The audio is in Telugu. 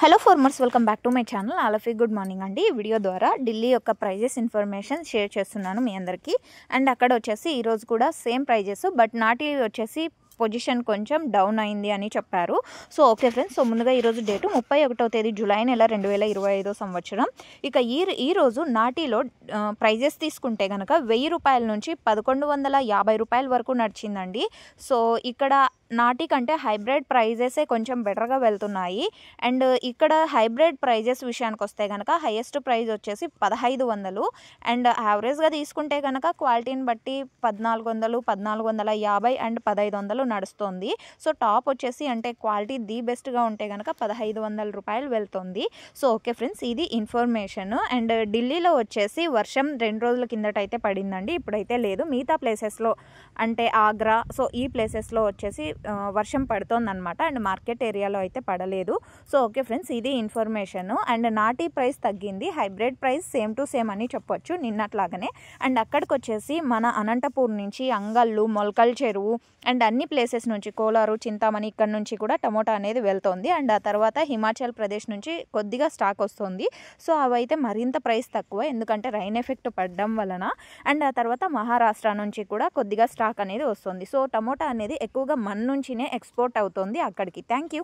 Hello farmers, welcome back to my channel. All of you good morning అండి. ఈ వీడియో ద్వారా ఢిల్లీ యొక్క ప్రైజెస్ ఇన్ఫర్మేషన్ షేర్ చేస్తున్నాను మీ అందరికీ. అండ్ అక్కడ వచ్చేసి ఈరోజు కూడా సేమ్ ప్రైజెస్, బట్ నాటి వచ్చేసి పొజిషన్ కొంచెం డౌన్ అయింది అని చెప్పారు. సో ఓకే ఫ్రెండ్స్, సో ముందుగా ఈరోజు డేటు 31వ తేదీ జూలై నెల 2025 సంవత్సరం. ఇక ఈరోజు నాటిలో ప్రైజెస్ తీసుకుంటే కనుక 1000 రూపాయల నుంచి 1150 రూపాయల వరకు నడిచిందండి. సో ఇక్కడ నాటి కంటే హైబ్రిడ్ ప్రైజెసే కొంచెం బెటర్గా వెళ్తున్నాయి. అండ్ ఇక్కడ హైబ్రిడ్ ప్రైజెస్ విషయానికి వస్తే కనుక హైయెస్ట్ ప్రైస్ వచ్చేసి 1500, అండ్ యావరేజ్గా తీసుకుంటే కనుక క్వాలిటీని బట్టి 1400, 1450 అండ్ 1500 నడుస్తుంది. సో టాప్ వచ్చేసి అంటే క్వాలిటీ ది బెస్ట్గా ఉంటే కనుక 1500 రూపాయలు వెళ్తుంది. సో ఓకే ఫ్రెండ్స్, ఇది ఇన్ఫర్మేషన్. అండ్ ఢిల్లీలో వచ్చేసి వర్షం 2 రోజుల కిందట అయితే పడిందండి, ఇప్పుడైతే లేదు. మిగతా ప్లేసెస్లో అంటే ఆగ్రా, సో ఈ ప్లేసెస్లో వచ్చేసి వర్షం పడుతోందనమాట. అండ్ మార్కెట్ ఏరియాలో అయితే పడలేదు. సో ఓకే ఫ్రెండ్స్, ఇది ఇన్ఫర్మేషన్. అండ్ నాటి ప్రైస్ తగ్గింది, hybrid price same to same అని చెప్పొచ్చు నిన్నట్లాగానే. అండ్ అక్కడికి వచ్చేసి మన అనంతపూర్ నుంచి అంగళ్ళు, మొలకల్ చెరువు అండ్ అన్ని ప్లేసెస్ నుంచి కోలారు, చింతామణి ఇక్కడ నుంచి కూడా టమోటా అనేది వెళ్తుంది. అండ్ ఆ తర్వాత హిమాచల్ ప్రదేశ్ నుంచి కొద్దిగా స్టాక్ వస్తుంది. సో అవైతే మరింత ప్రైస్ తక్కువ, ఎందుకంటే రైన్ ఎఫెక్ట్ పడడం వలన. అండ్ ఆ తర్వాత మహారాష్ట్ర నుంచి కూడా కొద్దిగా స్టాక్ అనేది వస్తుంది. సో టమోటా అనేది ఎక్కువగా మన నుంచినే ఎక్స్పోర్ట్ అవుతుంది అక్కడికి. Thank you.